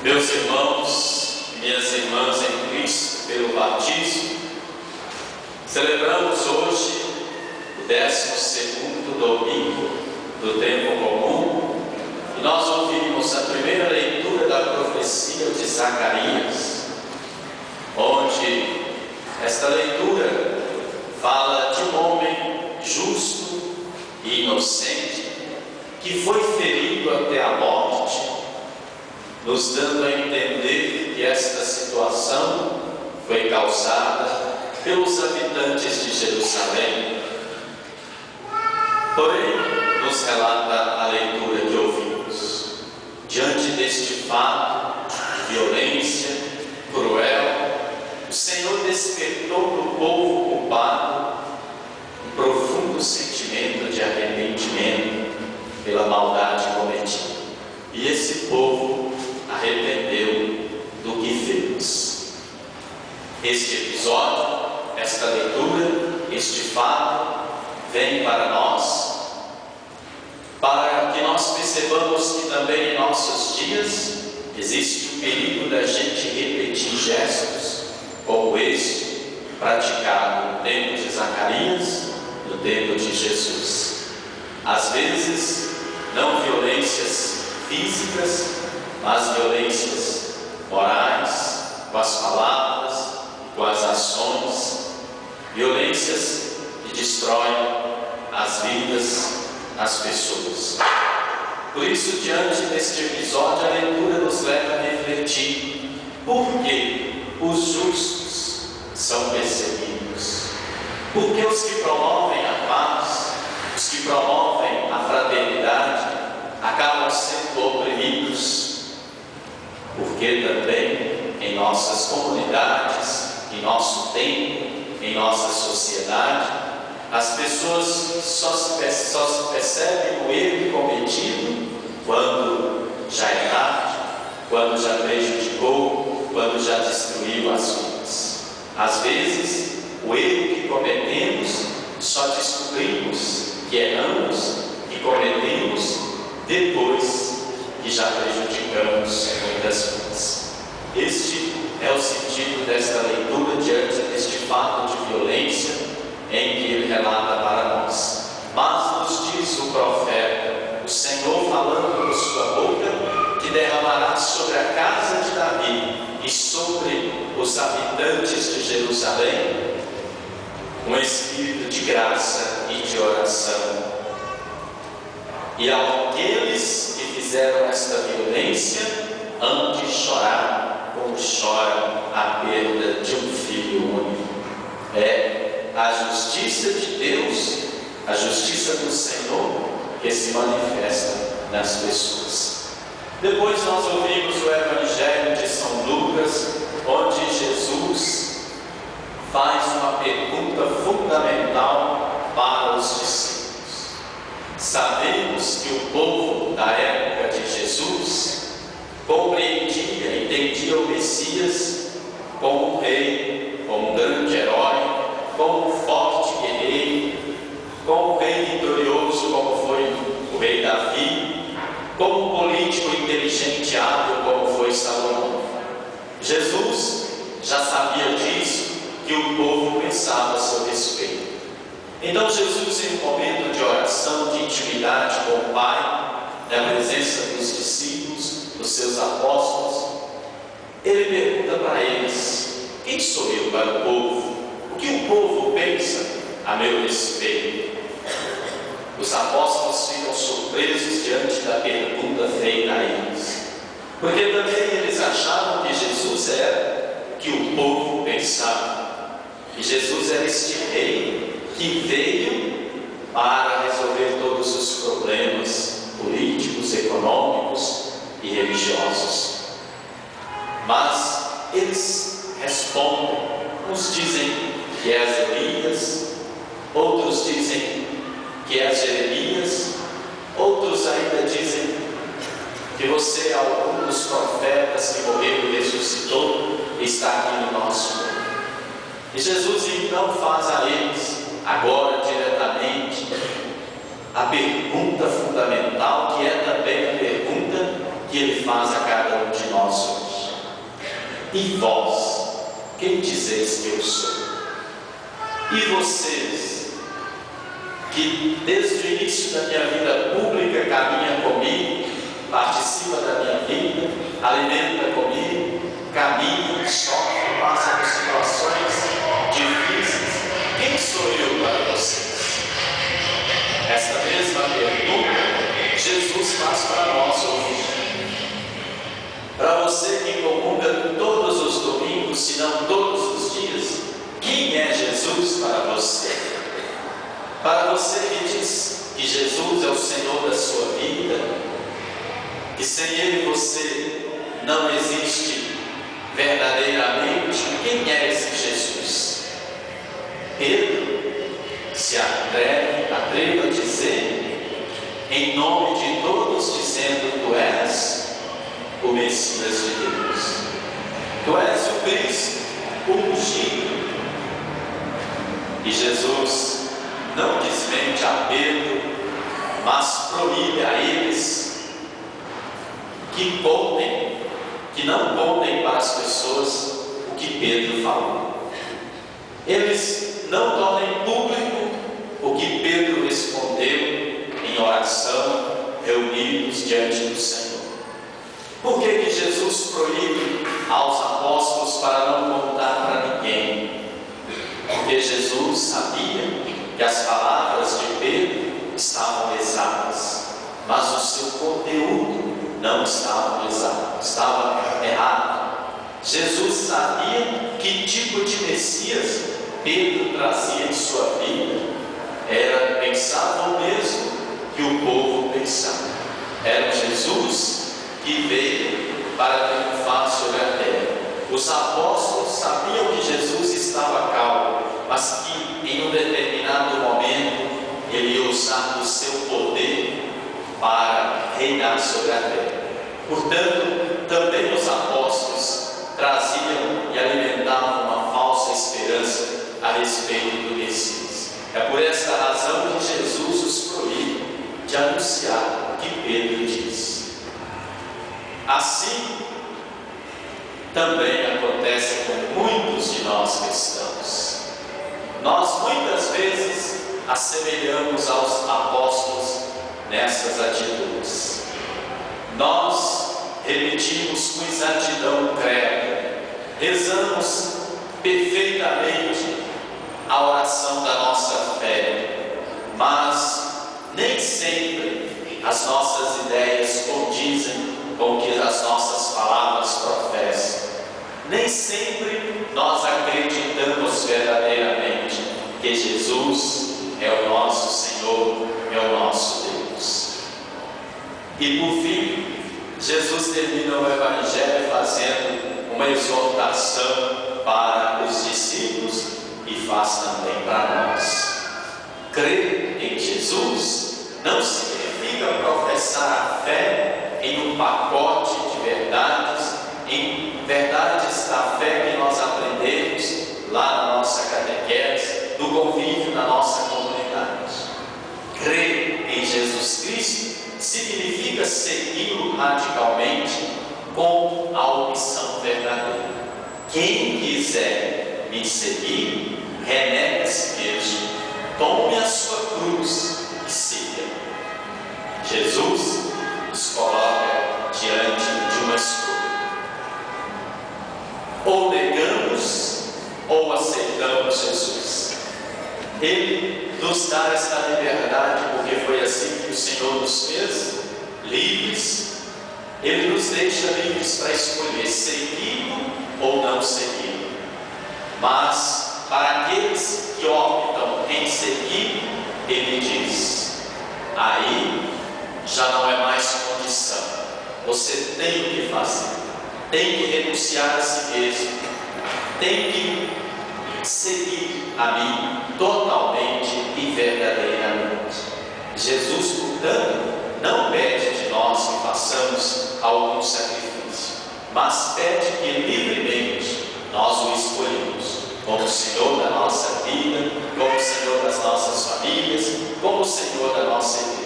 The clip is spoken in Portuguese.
Meus irmãos e minhas irmãs em Cristo, pelo batismo, celebramos hoje o 12º domingo do tempo comum e nós ouvimos a primeira leitura da profecia de Zacarias, onde esta leitura fala de um homem justo e inocente que foi ferido até a morte, nos dando a entender que esta situação foi causada pelos habitantes de Jerusalém. Porém, nos relata a leitura que ouvimos, diante deste fato de violência cruel, o Senhor despertou no povo culpado um profundo sentimento de arrependimento pela maldade cometida. E esse povo arrependeu do que fez. Este episódio, esta leitura, este fato, vem para nós, para que nós percebamos que também em nossos dias existe o perigo da gente repetir gestos como este, praticado no tempo de Zacarias, no tempo de Jesus. Às vezes, não violências físicas, mas violências morais, com as palavras, com as ações, violências que destroem as vidas das pessoas. Por isso, diante deste episódio, a leitura nos leva a refletir por que os justos são perseguidos, por que os que promovem a paz, os que promovem a fraternidade, acabam sendo oprimidos, porque também em nossas comunidades, em nosso tempo, em nossa sociedade, as pessoas só se percebem o erro cometido quando já é tarde, quando já prejudicou, quando já destruiu as vidas. Às vezes, o erro que cometemos só descobrimos que erramos, que cometemos depois que já prejudicamos muitas vidas. Este é o sentido desta leitura diante deste fato de violência em que ele relata para nós. Mas nos diz o profeta, o Senhor falando por sua boca, que derramará sobre a casa de Davi e sobre os habitantes de Jerusalém um espírito de graça e de oração. E aqueles que fizeram esta violência hão de chorar como choram a perda de um filho único. É a justiça de Deus, a justiça do Senhor que se manifesta nas pessoas. Depois nós ouvimos o Evangelho de São Lucas, onde Jesus faz uma pergunta fundamental para os discípulos. Sabemos que o povo da época de Jesus compreendia, entendia o Messias como um rei, como um grande herói, como um forte guerreiro, como um rei vitorioso, como foi o rei Davi, como um político inteligente e hábil, como foi Salomão. Jesus já sabia disso, que o povo pensava a seu respeito. Então Jesus, em um momento de oração, de intimidade com o Pai, na presença dos discípulos, dos seus apóstolos, ele pergunta para eles: quem sou eu para o povo? O que o povo pensa a meu respeito? Os apóstolos ficam surpresos diante da pergunta feita a eles, porque também eles achavam que Jesus era o que o povo pensava, que Jesus era este rei que veio para resolver todos os problemas políticos, econômicos e religiosos. Mas eles respondem, uns dizem que é as Elias, outros dizem que é as Jeremias, outros ainda dizem que você é algum dos profetas que morreu e ressuscitou e está aqui no nosso mundo. E Jesus então faz a eles, agora diretamente, a pergunta fundamental, que é também a pergunta que ele faz a cada um de nós. E vós, quem dizeis que eu sou? E vocês, que desde o início da minha vida pública caminha comigo, participa da minha vida, alimenta comigo, caminha, sofre, passa por situações difíceis, quem sou eu para vocês? Esta mesma pergunta Jesus faz para nós hoje. Para você que comunga todos os domingos, se não todos os dias, quem é Jesus para você? Para você que diz que Jesus é o Senhor da sua vida, que sem Ele você não existe verdadeiramente, quem é esse Jesus? Pedro se atreve a dizer, em nome de todos, dizendo: Tu és o Messias de Deus, Tu és o Cristo, o ungido. E Jesus não desmente a Pedro, mas proíbe a eles que não contem para as pessoas o que Pedro falou. Eles não tornem público o que Pedro respondeu em oração, reunidos diante do Senhor. Por que Jesus proíbe aos apóstolos para não contar para ninguém? Porque Jesus sabia que as palavras de Pedro estavam exatas, mas o seu conteúdo não estava exato, estava errado. Jesus sabia que tipo de Messias Pedro trazia em sua vida. Pensava o mesmo que o povo pensava. Era Jesus que veio para triunfar sobre a terra. Os apóstolos sabiam que Jesus estava calmo, mas que em um determinado momento ele ia usar do seu poder para reinar sobre a terra. Portanto, também os apóstolos traziam e alimentavam uma falsa esperança a respeito do Messias. É por esta razão que Jesus os proíbe de anunciar o que Pedro disse. Assim, também acontece com muitos de nós cristãos. Nós muitas vezes assemelhamos aos apóstolos nessas atitudes. Nós repetimos com exatidão o credo, rezamos perfeitamente a oração da nossa fé, mas nem sempre as nossas ideias condizem com o que as nossas palavras professam. Nem sempre nós acreditamos verdadeiramente que Jesus é o nosso Senhor, é o nosso Deus. E por fim, Jesus termina o Evangelho fazendo uma exortação para os discípulos e faz também para nós. Crer em Jesus não significa professar a fé em um pacote de verdades, em verdades da fé que nós aprendemos lá na nossa catequese, no convívio da nossa comunidade. Crer em Jesus Cristo significa segui-lo radicalmente com a opção verdadeira. Quem quiser me seguir, renegue-se mesmo, tome a sua cruz e siga. Jesus nos coloca diante de uma escolha. Ou negamos ou aceitamos Jesus. Ele nos dá esta liberdade porque foi assim que o Senhor nos fez, livres. Ele nos deixa livres para escolher seguir ou não seguir. Mas para aqueles que optam em seguir, ele diz: aí já não é mais condição, você tem o que fazer, tem que renunciar a si mesmo, tem que seguir a mim totalmente e verdadeiramente. Jesus, portanto, não pede de nós que façamos algum sacrifício, mas pede que livremente nós o escolhemos como Senhor da nossa vida, como Senhor das nossas famílias, como Senhor da nossa igreja.